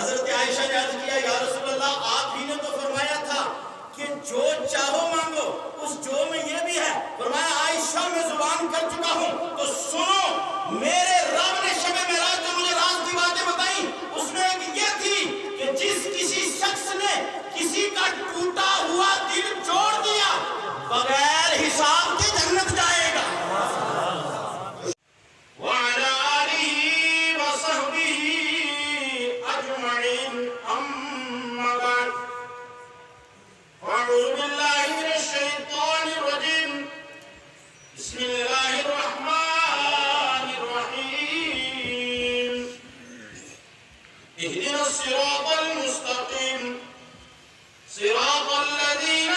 हजरत आयशा ने अर्ज किया, या रसूलल्लाह, आप ही ने तो फरमाया था कि जो चाहो मांगो। उस जो में ये भी है। फरमाया, आयशा मैं जुबान कर चुका हूं, तो सुनो, मेरे रब ने शब मेराज जो मुझे राज की बातें बताई, उसमें एक ये थी कि जिस किसी शख्स ने किसी का टूटा हुआ दिल जोड़ दिया, बगैर हिसाब के जन्नत जाएगा। اهدنا الصراط المستقيم صراط الذين